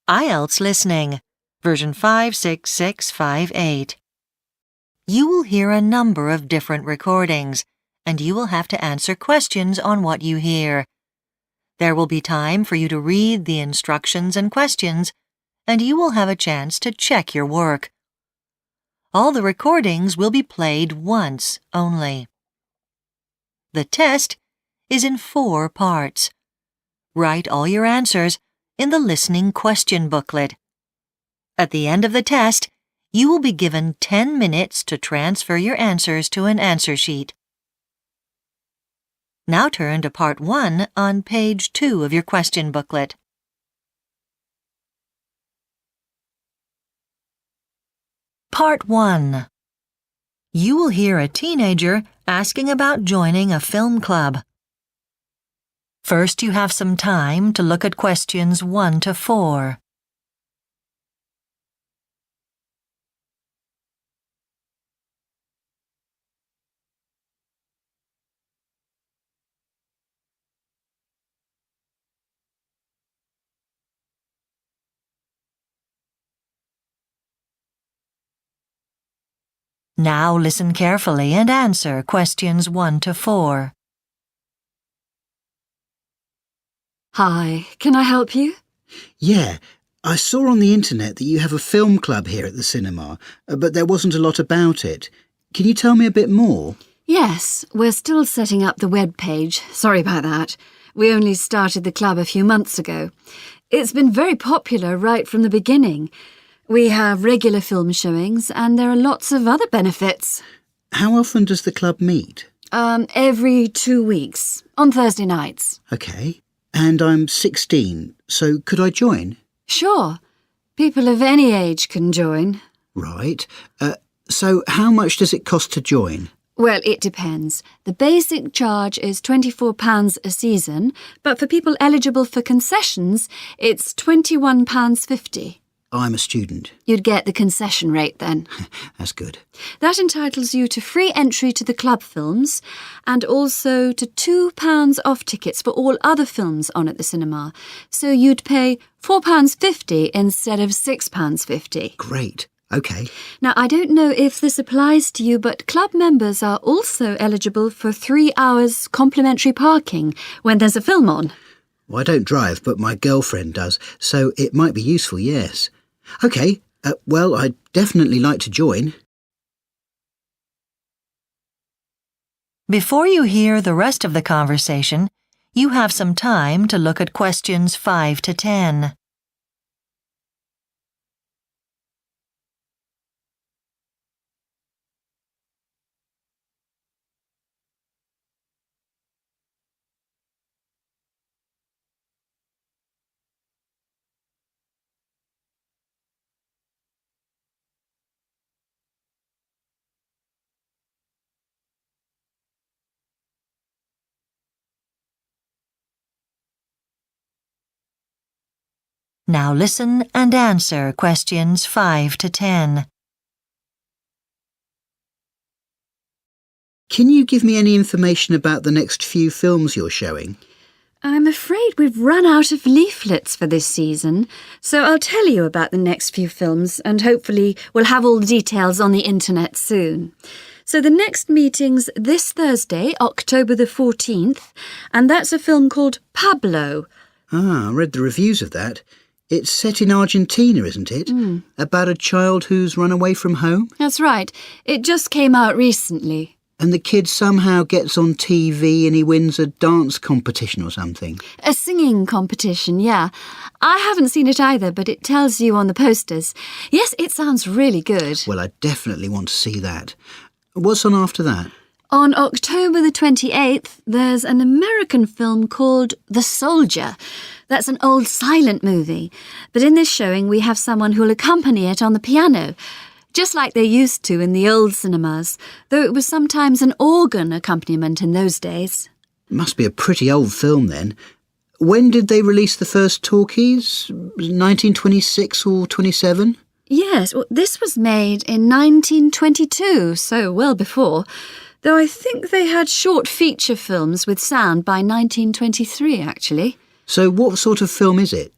Ielts Listening, version 56658. You will hear a number of different recordings, and you will have to answer questions on what you hear. There will be time for you to read the instructions and questions, and you will have a chance to check your work. All the recordings will be played once only. The test is in 4 parts. Write all your answers in the listening question booklet. At the end of the test, you will be given 10 minutes to transfer your answers to an answer sheet. Now turn to Part 1 on page 2 of your question booklet. Part 1. You will hear a teenager asking about joining a film club. First, you have some time to look at questions 1 to 4. Now listen carefully and answer questions 1 to 4. Hi, can I help you? Yeah, I saw on the internet that you have a film club here at the cinema, but there wasn't a lot about it. Can you tell me a bit more? Yes, we're still setting up the web page. Sorry about that. We only started the club a few months ago. It's been very popular right from the beginning. We have regular film showings and there are lots of other benefits. How often does the club meet? Every 2 weeks, on Thursday nights. OK. And I'm 16, so could I join? Sure. People of any age can join. Right. So how much does it cost to join? Well, it depends. The basic charge is £24 a season, but for people eligible for concessions, it's £21.50. I'm a student. You'd get the concession rate then. That's good. That entitles you to free entry to the club films and also to £2 off tickets for all other films on at the cinema. So you'd pay £4.50 instead of £6.50. Great. OK. Now, I don't know if this applies to you, but club members are also eligible for 3 hours complimentary parking when there's a film on. Well, I don't drive, but my girlfriend does, so it might be useful, yes. OK, well, I'd definitely like to join. Before you hear the rest of the conversation, you have some time to look at questions 5 to 10. Now listen and answer questions 5 to 10. Can you give me any information about the next few films you're showing? I'm afraid we've run out of leaflets for this season, so I'll tell you about the next few films and hopefully we'll have all the details on the internet soon. So the next meeting's this Thursday, October the 14th, and that's a film called Pablo. I read the reviews of that. It's set in Argentina, isn't it? About a child who's run away from home? That's right. It just came out recently. And the kid somehow gets on TV and he wins a dance competition or something. A singing competition, yeah. I haven't seen it either, but it tells you on the posters. Yes, it sounds really good. Well, I definitely want to see that. What's on after that? On October the 28th, there's an American film called The Soldier. That's an old silent movie. But in this showing, we have someone who'll accompany it on the piano, just like they used to in the old cinemas, though it was sometimes an organ accompaniment in those days. It must be a pretty old film then. When did they release the first talkies? 1926 or 27? Yes, well, this was made in 1922, so well before, though I think they had short feature films with sound by 1923, actually. So what sort of film is it?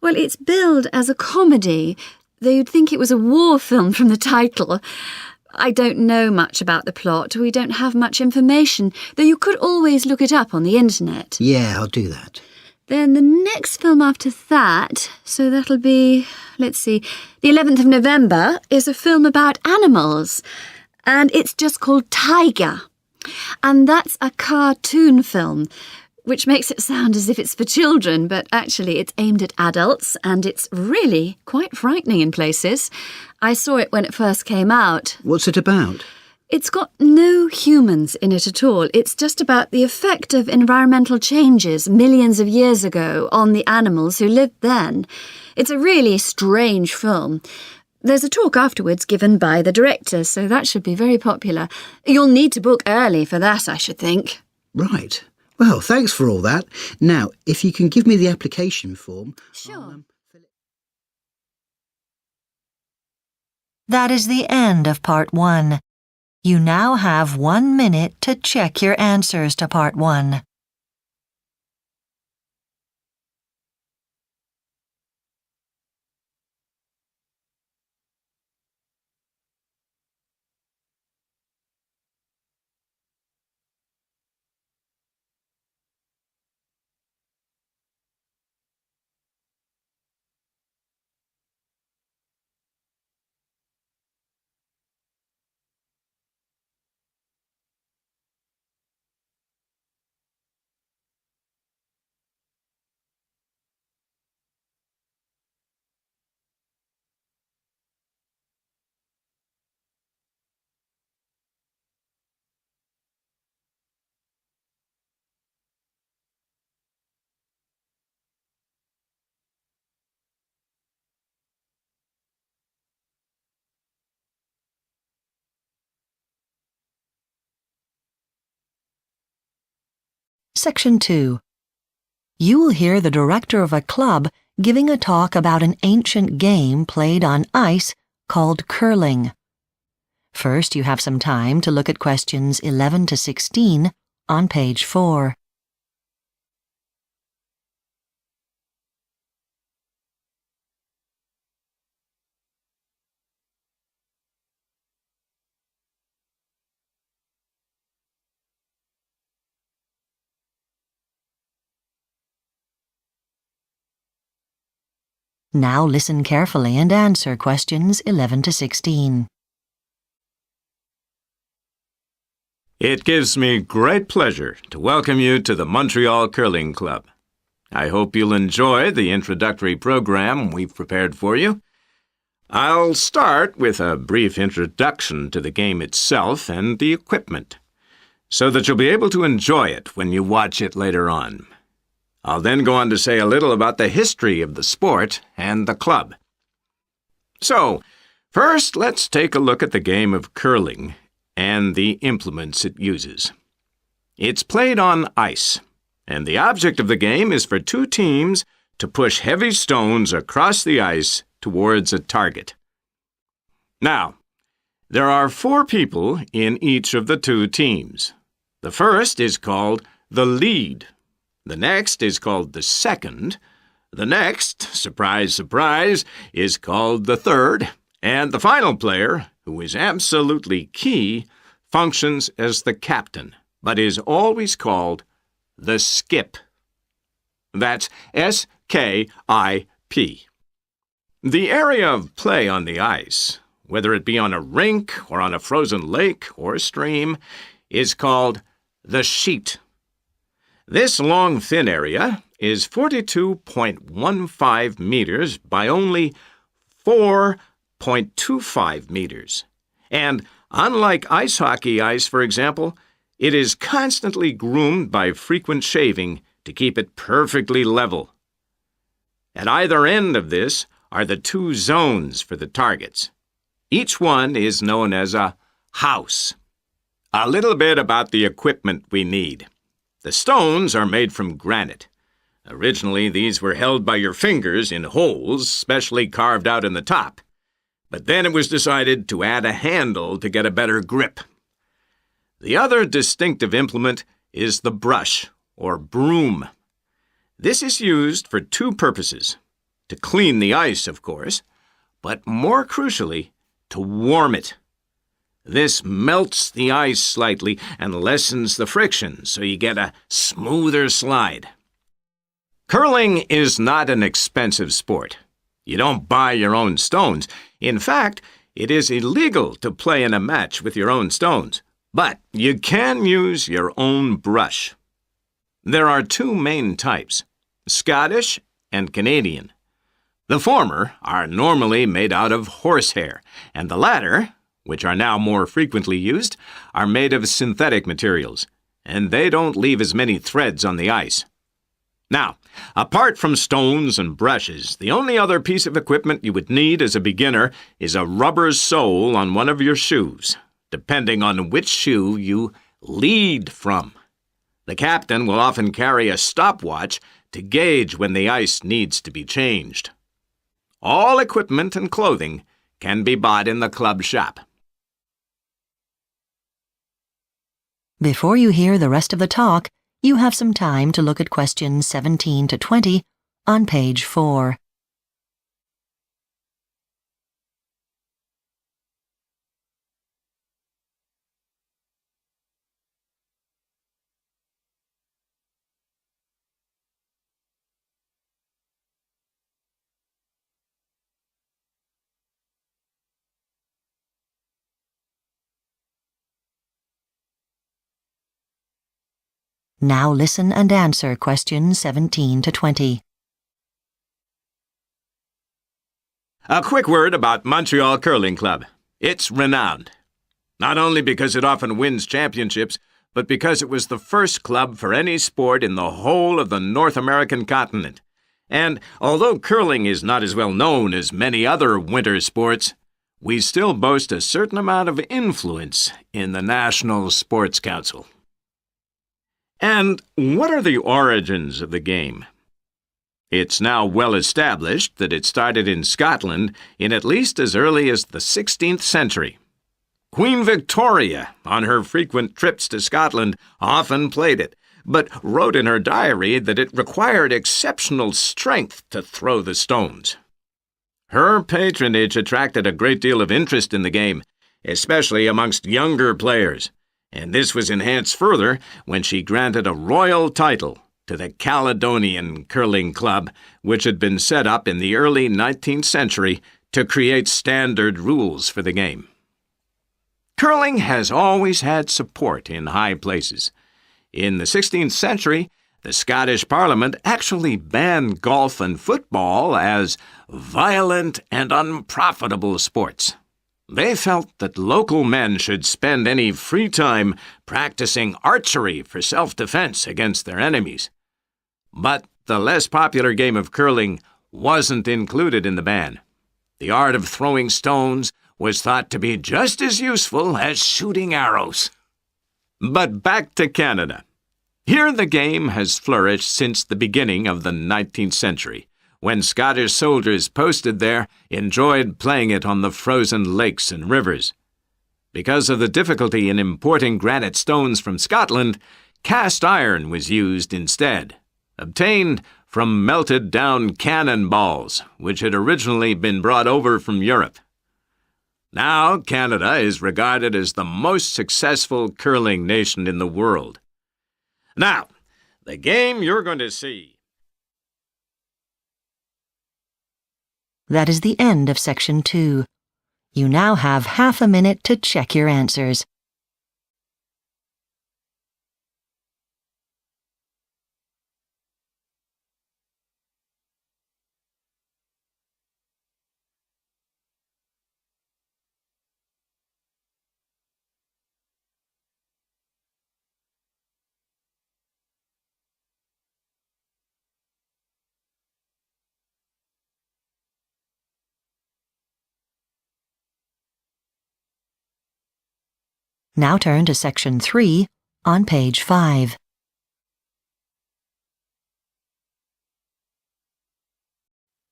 Well, it's billed as a comedy, though you'd think it was a war film from the title. I don't know much about the plot. We don't have much information, though you could always look it up on the internet. Yeah, I'll do that. Then the next film after that, so that'll be, let's see, the 11th of November, is a film about animals. And it's just called Tiger. And that's a cartoon film, which makes it sound as if it's for children, but actually it's aimed at adults, and it's really quite frightening in places. I saw it when it first came out. What's it about? It's got no humans in it at all. It's just about the effect of environmental changes millions of years ago on the animals who lived then. It's a really strange film. There's a talk afterwards given by the director, so that should be very popular. You'll need to book early for that, I should think. Right. Well, thanks for all that. Now, if you can give me the application form... Sure. That is the end of Part 1. You now have 1 minute to check your answers to Part 1. Section 2. You will hear the director of a club giving a talk about an ancient game played on ice called curling. First, you have some time to look at questions 11 to 16 on page 4. Now listen carefully and answer questions 11 to 16. It gives me great pleasure to welcome you to the Montreal Curling Club. I hope you'll enjoy the introductory program we've prepared for you. I'll start with a brief introduction to the game itself and the equipment, so that you'll be able to enjoy it when you watch it later on. I'll then go on to say a little about the history of the sport and the club. So, first, let's take a look at the game of curling and the implements it uses. It's played on ice, and the object of the game is for two teams to push heavy stones across the ice towards a target. Now, there are 4 people in each of the 2 teams. The first is called the lead. The next is called the second. The next, surprise, surprise, is called the third. And the final player, who is absolutely key, functions as the captain, but is always called the skip. That's S-K-I-P. The area of play on the ice, whether it be on a rink or on a frozen lake or stream, is called the sheet. This long, thin area is 42.15 meters by only 4.25 meters. And unlike ice hockey ice, for example, it is constantly groomed by frequent shaving to keep it perfectly level. At either end of this are the 2 zones for the targets. Each one is known as a house. A little bit about the equipment we need. The stones are made from granite. Originally, these were held by your fingers in holes specially carved out in the top. But then it was decided to add a handle to get a better grip. The other distinctive implement is the brush, or broom. This is used for 2 purposes. to clean the ice, of course, but more crucially, to warm it. This melts the ice slightly and lessens the friction, so you get a smoother slide. Curling is not an expensive sport. You don't buy your own stones. In fact, it is illegal to play in a match with your own stones, but you can use your own brush. There are two main types, Scottish and Canadian. The former are normally made out of horsehair, and the latter, which are now more frequently used, are made of synthetic materials, and they don't leave as many threads on the ice. Now, apart from stones and brushes, the only other piece of equipment you would need as a beginner is a rubber sole on one of your shoes, depending on which shoe you lead from. The captain will often carry a stopwatch to gauge when the ice needs to be changed. All equipment and clothing can be bought in the club shop. Before you hear the rest of the talk, you have some time to look at questions 17 to 20 on page 4. Now listen and answer questions 17 to 20. A quick word about Montreal Curling Club. It's renowned, not only because it often wins championships, but because it was the first club for any sport in the whole of the North American continent. And although curling is not as well known as many other winter sports, we still boast a certain amount of influence in the National Sports Council. And what are the origins of the game? It's now well established that it started in Scotland in at least as early as the 16th century. Queen Victoria, on her frequent trips to Scotland, often played it, but wrote in her diary that it required exceptional strength to throw the stones. Her patronage attracted a great deal of interest in the game, especially amongst younger players, and this was enhanced further when she granted a royal title to the Caledonian Curling Club, which had been set up in the early 19th century to create standard rules for the game. Curling has always had support in high places. In the 16th century, the Scottish Parliament actually banned golf and football as violent and unprofitable sports. They felt that local men should spend any free time practicing archery for self-defense against their enemies. But the less popular game of curling wasn't included in the ban. The art of throwing stones was thought to be just as useful as shooting arrows. But back to Canada. Here the game has flourished since the beginning of the 19th century, when Scottish soldiers posted there enjoyed playing it on the frozen lakes and rivers. Because of the difficulty in importing granite stones from Scotland, cast iron was used instead, obtained from melted down cannonballs, which had originally been brought over from Europe. Now Canada is regarded as the most successful curling nation in the world. Now, the game you're going to see. That is the end of section 2. You now have half a minute to check your answers. Now turn to section 3 on page 5.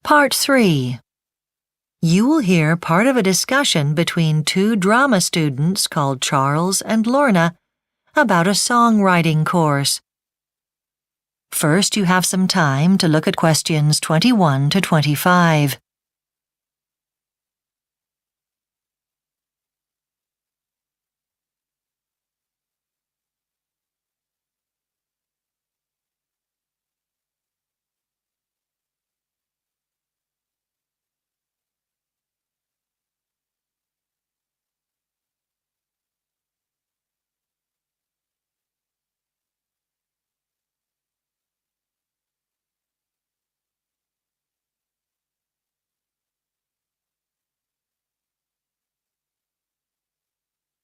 Part 3. You will hear part of a discussion between two drama students called Charles and Lorna about a songwriting course. First, you have some time to look at questions 21 to 25.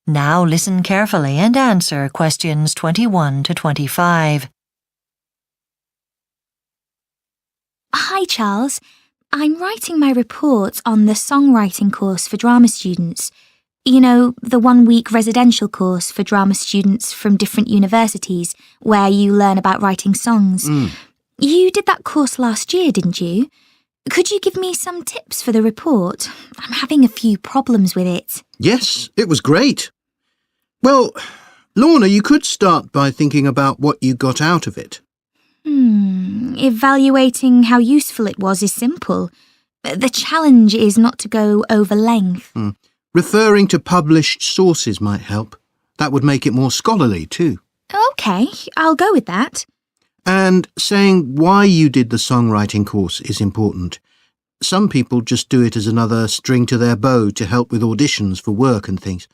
Now listen carefully and answer questions 21 to 25. Hi, Charles. I'm writing my report on the songwriting course for drama students. You know, the 1-week residential course for drama students from different universities where you learn about writing songs. You did that course last year, didn't you? Could you give me some tips for the report? I'm having a few problems with it. Yes, it was great. Well, Lorna, you could start by thinking about what you got out of it. Evaluating how useful it was is simple. The challenge is not to go over length. Referring to published sources might help. That would make it more scholarly too. OK, I'll go with that. And saying why you did the songwriting course is important. Some people just do it as another string to their bow to help with auditions for work and things.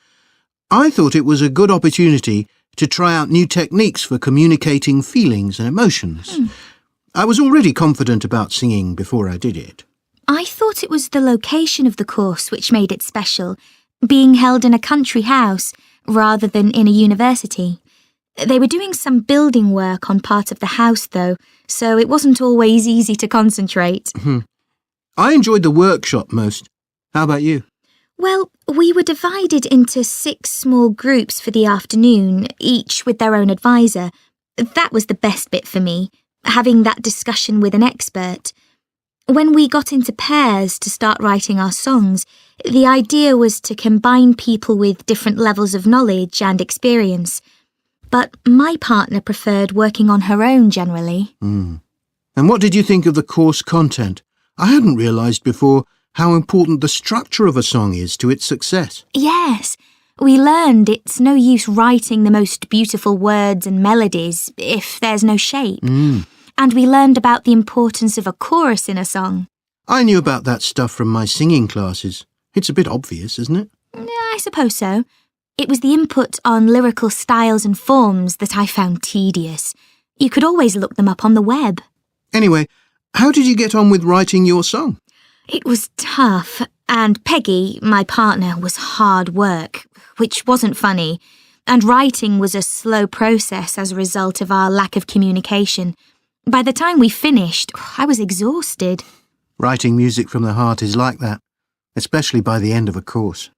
I thought it was a good opportunity to try out new techniques for communicating feelings and emotions. I was already confident about singing before I did it. I thought it was the location of the course which made it special, being held in a country house rather than in a university. They were doing some building work on part of the house, though, so it wasn't always easy to concentrate. I enjoyed the workshop most. How about you? Well, we were divided into 6 small groups for the afternoon, each with their own advisor. That was the best bit for me, having that discussion with an expert. When we got into pairs to start writing our songs, the idea was to combine people with different levels of knowledge and experience. But my partner preferred working on her own generally. And what did you think of the course content? I hadn't realised before how important the structure of a song is to its success. Yes, we learned it's no use writing the most beautiful words and melodies if there's no shape. And we learned about the importance of a chorus in a song. I knew about that stuff from my singing classes. It's a bit obvious, isn't it? I suppose so. It was the input on lyrical styles and forms that I found tedious. You could always look them up on the web. Anyway, how did you get on with writing your song? It was tough, and Peggy, my partner, was hard work, which wasn't funny, and writing was a slow process as a result of our lack of communication. By the time we finished, I was exhausted. Writing music from the heart is like that, especially by the end of a course.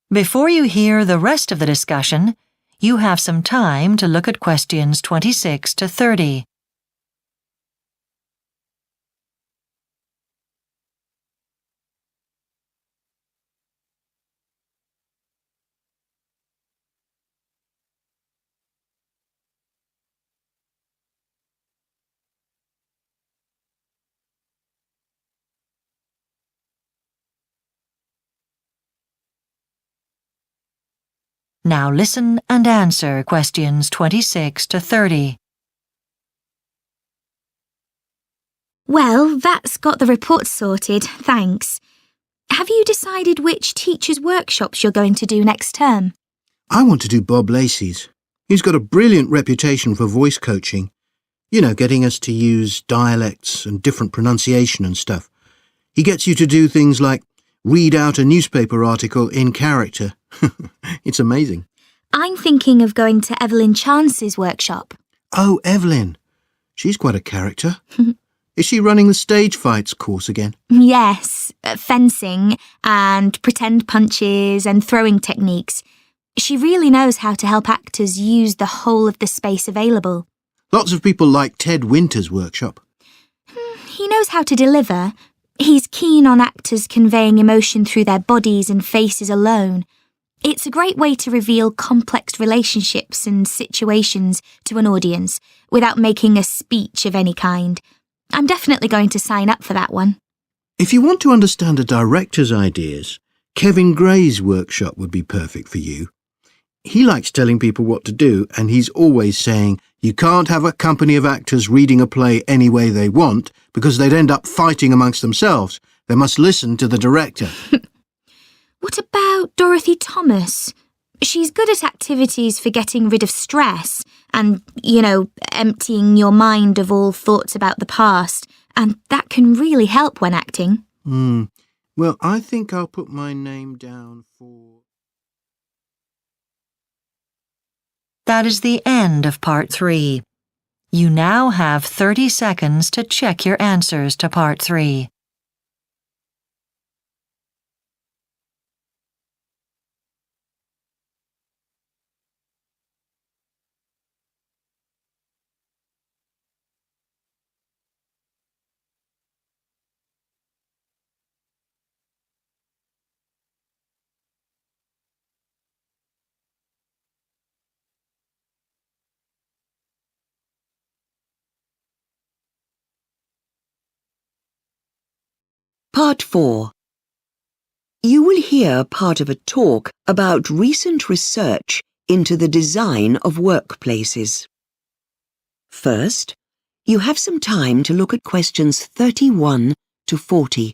Before you hear the rest of the discussion, you have some time to look at questions 26 to 30. Now listen and answer questions 26 to 30. Well, that's got the report sorted, thanks. Have you decided which teachers' workshops you're going to do next term? I want to do Bob Lacey's. He's got a brilliant reputation for voice coaching. You know, getting us to use dialects and different pronunciation and stuff. He gets you to do things like read out a newspaper article in character. It's amazing. I'm thinking of going to Evelyn Chance's workshop. Oh, Evelyn. She's quite a character. Is she running the stage fights course again? Yes, fencing and pretend punches and throwing techniques. She really knows how to help actors use the whole of the space available. Lots of people like Ted Winter's workshop. He knows how to deliver. He's keen on actors conveying emotion through their bodies and faces alone. It's a great way to reveal complex relationships and situations to an audience without making a speech of any kind. I'm definitely going to sign up for that one. If you want to understand a director's ideas, Kevin Gray's workshop would be perfect for you. He likes telling people what to do, and he's always saying you can't have a company of actors reading a play any way they want because they'd end up fighting amongst themselves. They must listen to the director. What about Dorothy Thomas? She's good at activities for getting rid of stress and, emptying your mind of all thoughts about the past, and that can really help when acting. Well, I think I'll put my name down for... That is the end of Part 3. You now have 30 seconds to check your answers to Part 3. Part 4. You will hear part of a talk about recent research into the design of workplaces. First, you have some time to look at questions 31 to 40.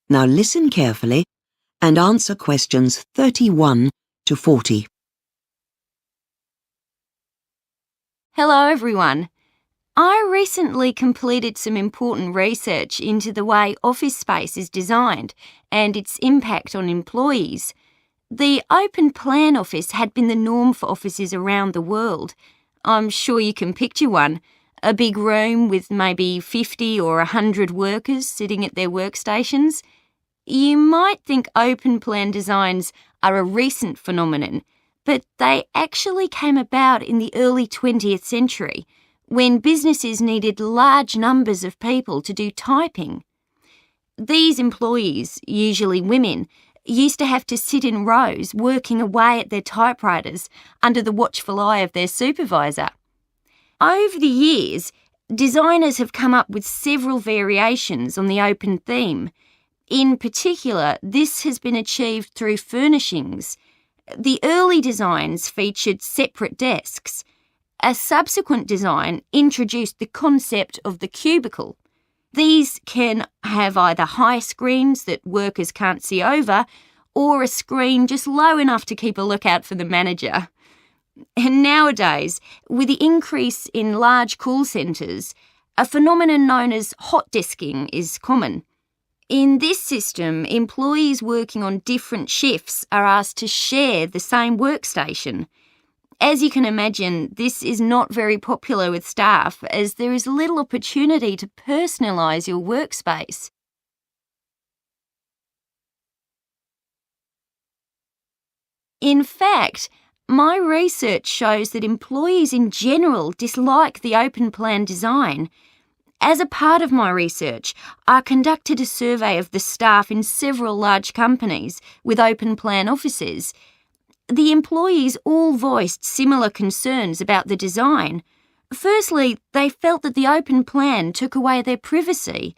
Now listen carefully and answer questions 31 to 40. Hello everyone. I recently completed some important research into the way office space is designed and its impact on employees. The open plan office had been the norm for offices around the world. I'm sure you can picture one. A big room with maybe 50 or 100 workers sitting at their workstations. You might think open plan designs are a recent phenomenon, but they actually came about in the early 20th century, when businesses needed large numbers of people to do typing. These employees, usually women, used to have to sit in rows working away at their typewriters under the watchful eye of their supervisor. Over the years, designers have come up with several variations on the open theme. In particular, this has been achieved through furnishings. The early designs featured separate desks. A subsequent design introduced the concept of the cubicle. These can have either high screens that workers can't see over, or a screen just low enough to keep a lookout for the manager. And nowadays, with the increase in large call centres, a phenomenon known as hot desking is common. In this system, employees working on different shifts are asked to share the same workstation. As you can imagine, this is not very popular with staff as there is little opportunity to personalise your workspace. In fact, my research shows that employees in general dislike the open plan design. As a part of my research, I conducted a survey of the staff in several large companies with open plan offices. The employees all voiced similar concerns about the design. Firstly, they felt that the open plan took away their privacy,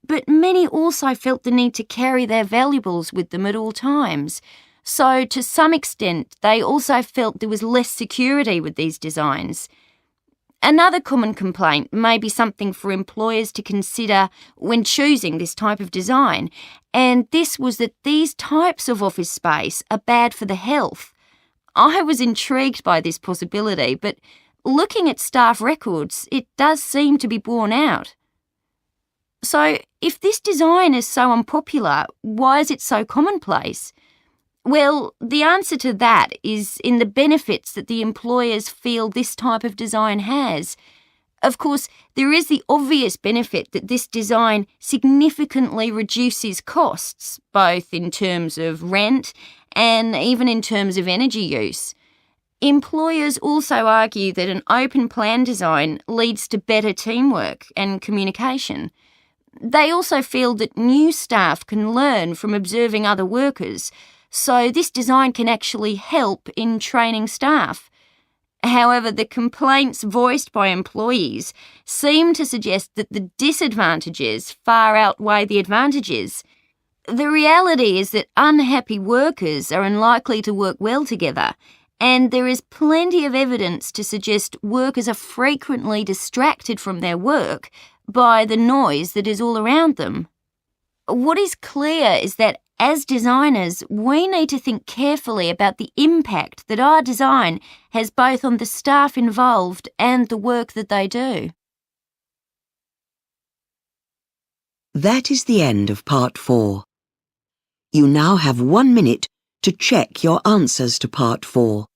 but many also felt the need to carry their valuables with them at all times. So, to some extent, they also felt there was less security with these designs. Another common complaint may be something for employers to consider when choosing this type of design, and this was that these types of office space are bad for the health. I was intrigued by this possibility, but looking at staff records, it does seem to be borne out. So, if this design is so unpopular, why is it so commonplace? Well, the answer to that is in the benefits that the employers feel this type of design has. Of course, there is the obvious benefit that this design significantly reduces costs, both in terms of rent and even in terms of energy use. Employers also argue that an open plan design leads to better teamwork and communication. They also feel that new staff can learn from observing other workers, so this design can actually help in training staff. However, the complaints voiced by employees seem to suggest that the disadvantages far outweigh the advantages. The reality is that unhappy workers are unlikely to work well together, and there is plenty of evidence to suggest workers are frequently distracted from their work by the noise that is all around them. What is clear is that as designers, we need to think carefully about the impact that our design has both on the staff involved and the work that they do. That is the end of part 4. You now have 1 minute to check your answers to part 4.